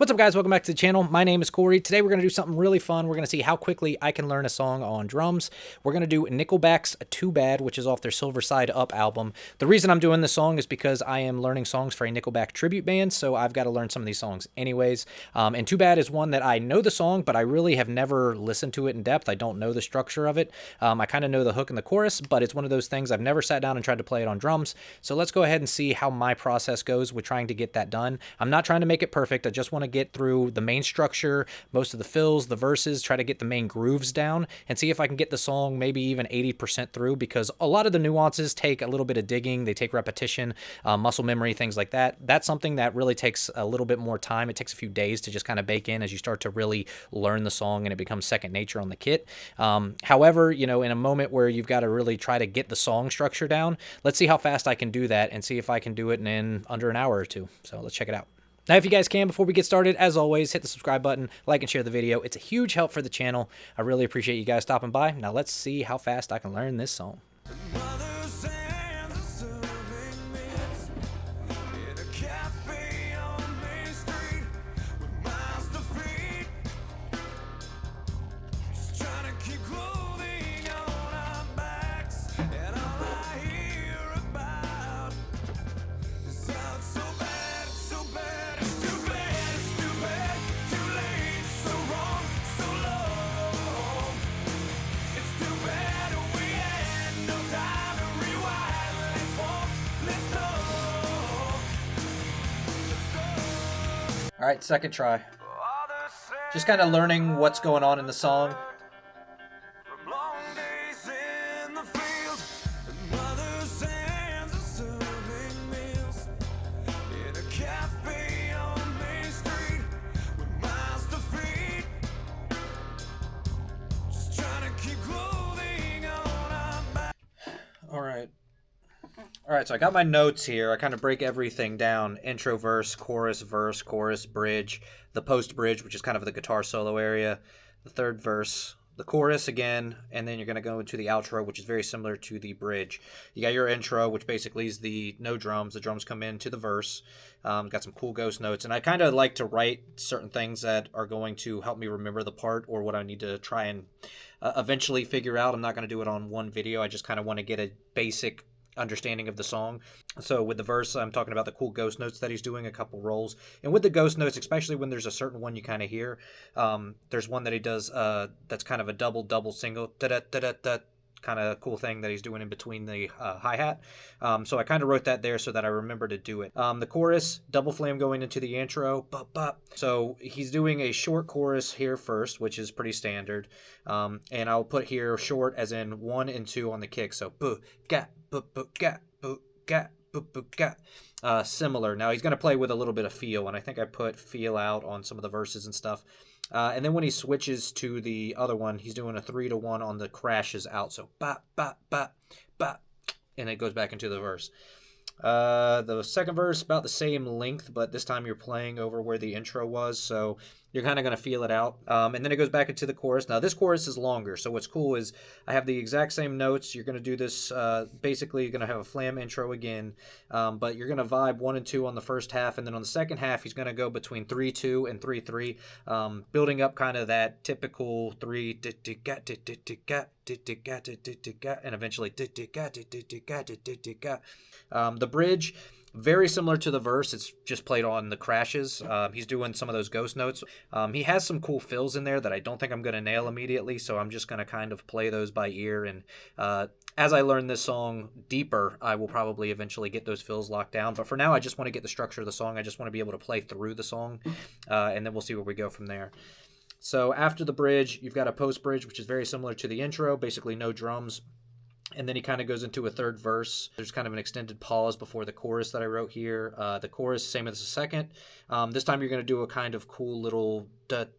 What's up, guys? Welcome back to the channel. My name is Corey. Today we're going to do something really fun. We're going to see how quickly I can learn a song on drums. We're going to do Nickelback's Too Bad, which is off their Silver Side Up album. The reason I'm doing this song is because I am learning songs for a Nickelback tribute band, so I've got to learn some of these songs anyways. And Too Bad is one that I know the song, but I really have never listened to it in depth. I don't know the structure of it. I kind of know the hook and the chorus, but it's one of those things I've never sat down and tried to play it on drums. So let's go ahead and see how my process goes with trying to get that done. I'm not trying to make it perfect. I just want to get through the main structure, most of the fills, the verses, try to get the main grooves down and see if I can get the song maybe even 80% through, because a lot of the nuances take a little bit of digging. They take repetition, muscle memory, things like that. That's something that really takes a little bit more time. It takes a few days to just kind of bake in as you start to really learn the song and it becomes second nature on the kit. However, you know, in a moment where you've got to really try to get the song structure down, let's see how fast I can do that and see if I can do it in under an hour or two. So let's check it out. Now, if you guys can, before we get started, as always, hit the subscribe button, like and share the video. It's a huge help for the channel. I really appreciate you guys stopping by. Now, let's see how fast I can learn this song. All right, second try. Just kind of learning what's going on in the song. All right, so I got my notes here. I kind of break everything down: intro, verse, chorus, bridge, the post bridge, which is kind of the guitar solo area, the third verse, the chorus again, and then you're going to go into the outro, which is very similar to the bridge. You got your intro, which basically is the no drums. The drums come into the verse. Got some cool ghost notes, and I kind of like to write certain things that are going to help me remember the part or what I need to try and eventually figure out. I'm not going to do it on one video. I just kind of want to get a basic understanding of the song. So with the verse, I'm talking about the cool ghost notes that he's doing, a couple rolls. And with the ghost notes, especially when there's a certain one you kind of hear, there's one that he does that's kind of a double single, da-da-da-da-da, kind of cool thing that he's doing in between the hi-hat. So I kind of wrote that there so that I remember to do it. The chorus, double flame going into the intro. Bop. So he's doing a short chorus here first, which is pretty standard. And I'll put here short as in 1 and 2 on the kick. So boo-ga, boo-boo-ga, boo-ga, boo-boo-ga. Similar. Now he's going to play with a little bit of feel, and I think I put feel out on some of the verses and stuff. And then when he switches to the other one, he's doing a 3-to-1 on the crashes out. So bop, bop, bop, bop, and it goes back into the verse. The second verse, about the same length, but this time you're playing over where the intro was, so you're kind of going to feel it out. And then it goes back into the chorus. Now, this chorus is longer, so what's cool is I have the exact same notes. You're going to do this, basically you're going to have a flam intro again, but you're going to vibe 1 and 2 on the first half, and then on the second half, he's going to go between 3-2 and 3-3, building up kind of that typical 3, and eventually the bridge, very similar to the verse. It's just played on the crashes. He's doing some of those ghost notes. He has some cool fills in there that I don't think I'm going to nail immediately, so I'm just going to kind of play those by ear. And as I learn this song deeper, I will probably eventually get those fills locked down. But for now, I just want to get the structure of the song. I just want to be able to play through the song, and then we'll see where we go from there. So after the bridge, you've got a post bridge, which is very similar to the intro, basically no drums. And then he kind of goes into a third verse. There's kind of an extended pause before the chorus that I wrote here. The chorus, same as the second. This time you're going to do a kind of cool little dun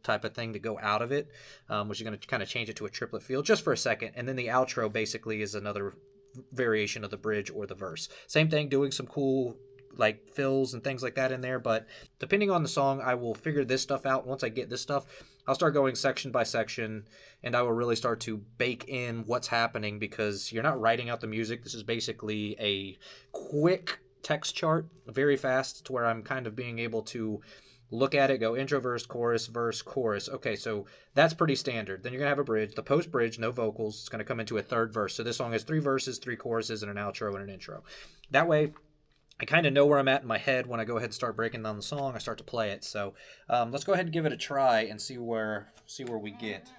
type of thing to go out of it, which is going to kind of change it to a triplet feel just for a second. And then the outro basically is another variation of the bridge or the verse. Same thing, doing some cool like fills and things like that in there, but depending on the song, I will figure this stuff out. Once I get this stuff, I'll start going section by section, and I will really start to bake in what's happening, because you're not writing out the music. This is basically a quick text chart very fast to where I'm kind of being able to look at it, go intro, verse, chorus. Okay, so that's pretty standard. Then you're going to have a bridge. The post-bridge, no vocals. It's going to come into a third verse. So this song has 3 verses, 3 choruses, and an outro and an intro. That way, I kind of know where I'm at in my head when I go ahead and start breaking down the song. I start to play it. So let's go ahead and give it a try and see where we get.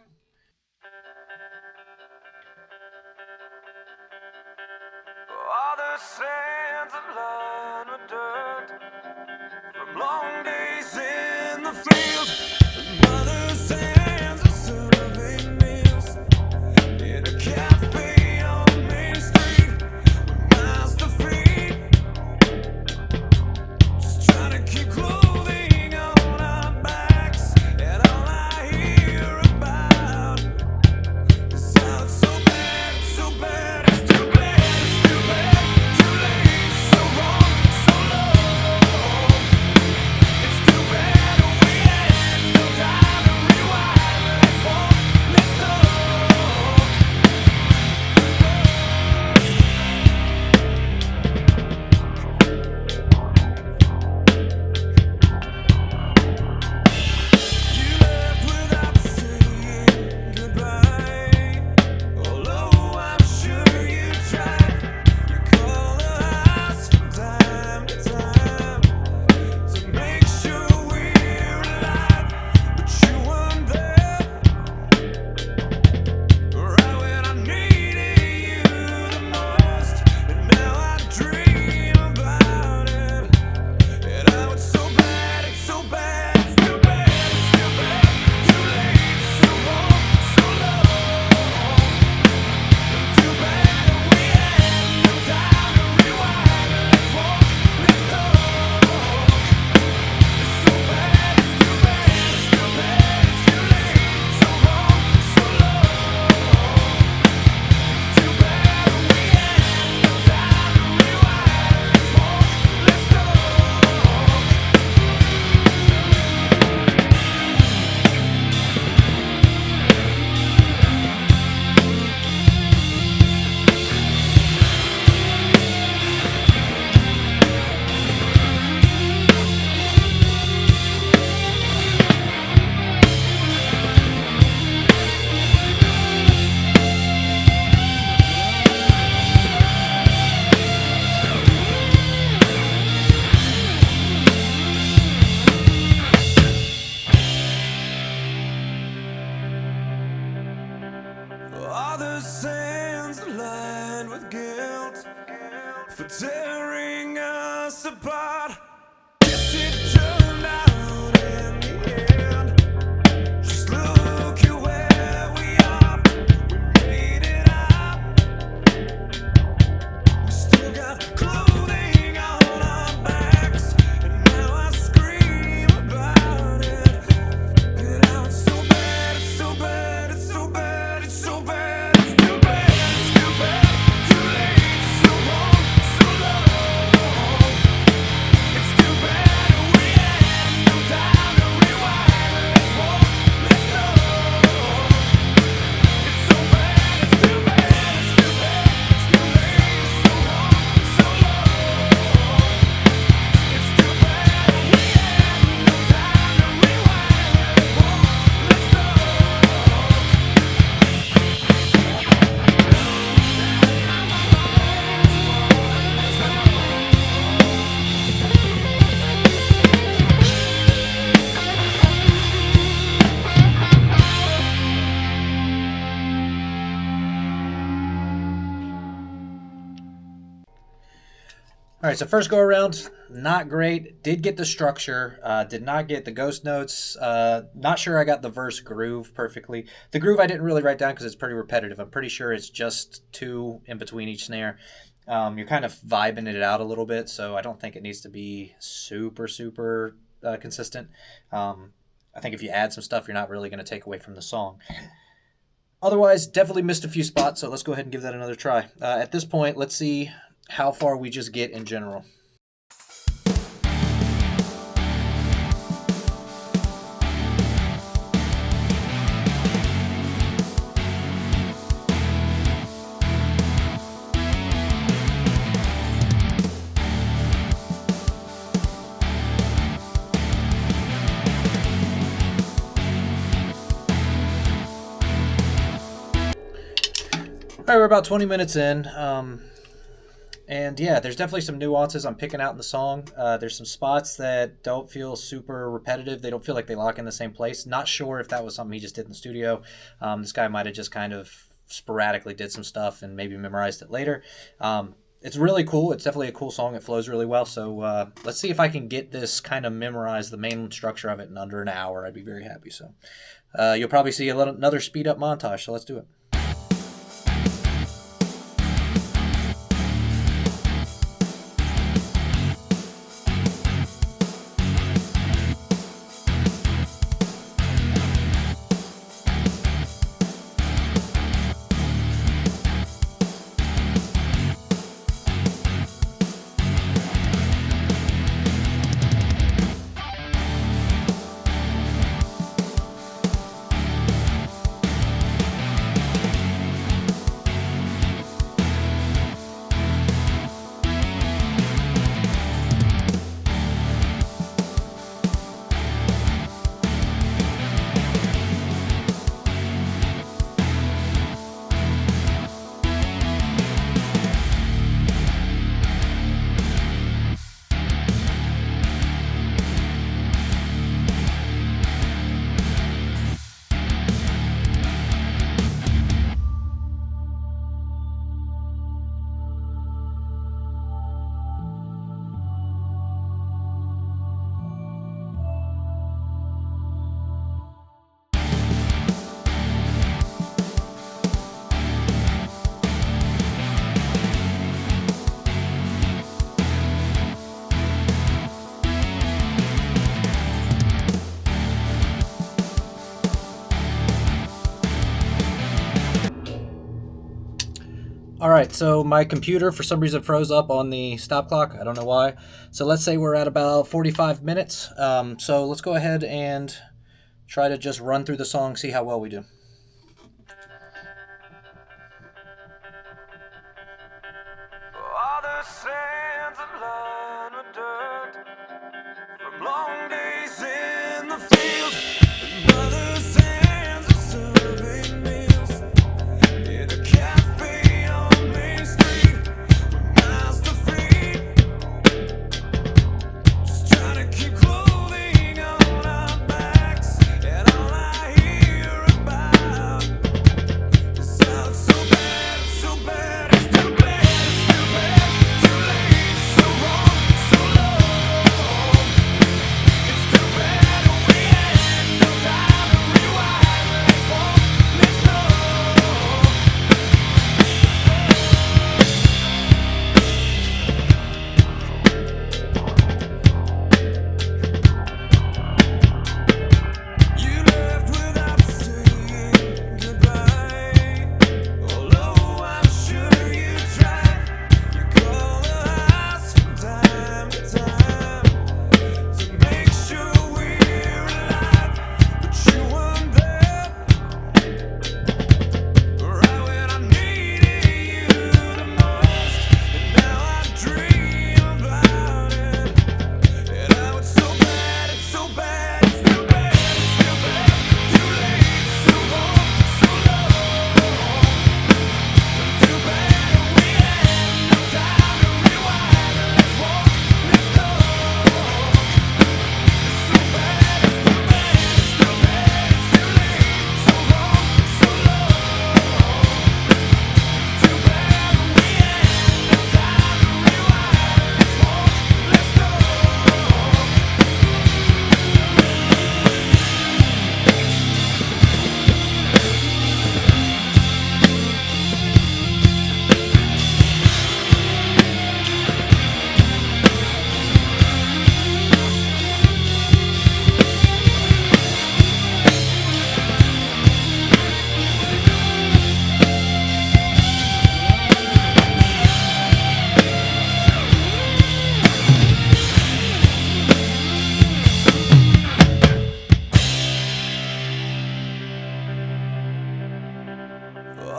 All the sands are lined with dirt from long days in the field. Mother's hands are serving meals in a cafe on Main Street with miles to feed. Just trying to keep clothing on our backs, and all I hear about is how it's so bad, so bad, it's too bad. All the sands are lined with guilt for tearing us apart. Guess it turned out in the end. Just look at where we are. We made it out. We still got clothing on our backs, and now I scream about it. And now it's so bad, it's so bad, it's so bad, it's so bad. All right, so first go around, not great. Did get the structure, did not get the ghost notes. Not sure I got the verse groove perfectly. The groove I didn't really write down because it's pretty repetitive. I'm pretty sure it's just 2 in between each snare. You're kind of vibing it out a little bit, so I don't think it needs to be super consistent. I think if you add some stuff, you're not really going to take away from the song. Otherwise, definitely missed a few spots, so let's go ahead and give that another try. At this point, let's see how far we just get in general. All right, we're about 20 minutes in. And yeah, there's definitely some nuances I'm picking out in the song. There's some spots that don't feel super repetitive. They don't feel like they lock in the same place. Not sure if that was something he just did in the studio. This guy might have just kind of sporadically did some stuff and maybe memorized it later. It's really cool. It's definitely a cool song. It flows really well. So let's see if I can get this kind of memorize the main structure of it in under an hour. I'd be very happy. So you'll probably see another speed up montage. So let's do it. All right, so my computer for some reason froze up on the stop clock. I don't know why. So let's say we're at about 45 minutes. So let's go ahead and try to just run through the song, see how well we do. All the sands are lined with dirt from long days in the field. Mother's hands are serving meals in a cafe on Main Street. Miles to feet, just trying to keep clothing on our backs. And all I hear about is how it's so bad, it's so bad, it's too bad, it's too bad, too late, so wrong, so low. It's too bad we had no time to rewind. Let's walk, let's go. You left without saying goodbye. Although I'm sure you tried, you call the house from time to time to make sure we're alive, but you weren't there right when I needed you the most. And now I dream about it, and how it's so bad, it's so bad, it's too bad, it's too bad, too late, so wrong, so low. Too bad we had no time to rewind. Let's walk, let's go. It's so bad, it's too bad, it's too bad, it's too late, so wrong, so low. Too bad we had no time to rewind. Let's walk, let's go.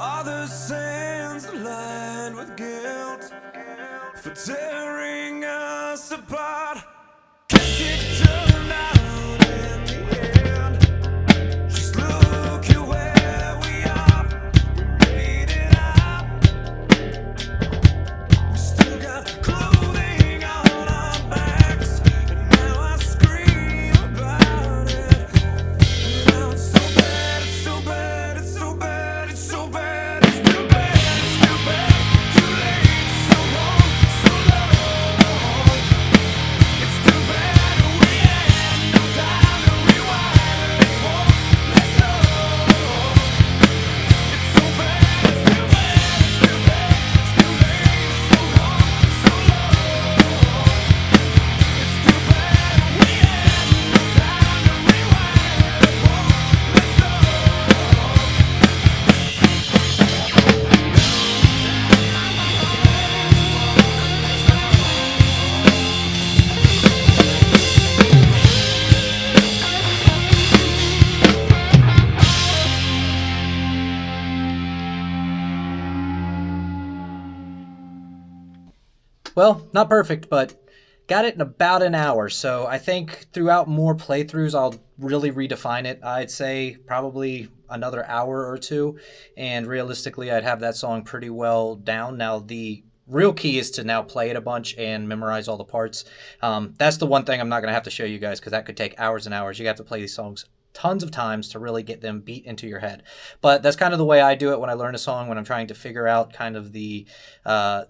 All the sands are lined with guilt for tearing us apart. Guess it turned out in the end. Just look at where we are. We made it out Well, not perfect, but got it in about an hour. So I think throughout more playthroughs, I'll really redefine it. I'd say probably another hour or two. And realistically, I'd have that song pretty well down. Now, the real key is to now play it a bunch and memorize all the parts. That's the one thing I'm not going to have to show you guys because that could take hours and hours. You have to play these songs tons of times to really get them beat into your head. But that's kind of the way I do it when I learn a song, when I'm trying to figure out kind of the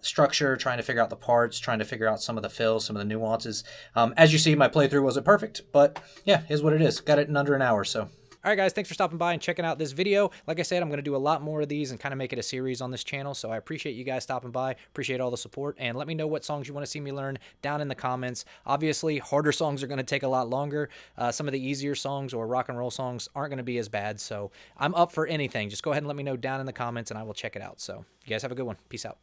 structure, trying to figure out the parts, trying to figure out some of the fills, some of the nuances. As you see, my playthrough wasn't perfect, but yeah, is what it is. Got it in under an hour, so. All right, guys, thanks for stopping by and checking out this video. Like I said, I'm going to do a lot more of these and kind of make it a series on this channel, so I appreciate you guys stopping by. Appreciate all the support, and let me know what songs you want to see me learn down in the comments. Obviously, harder songs are going to take a lot longer. Some of the easier songs or rock and roll songs aren't going to be as bad, so I'm up for anything. Just go ahead and let me know down in the comments, and I will check it out. So you guys have a good one. Peace out.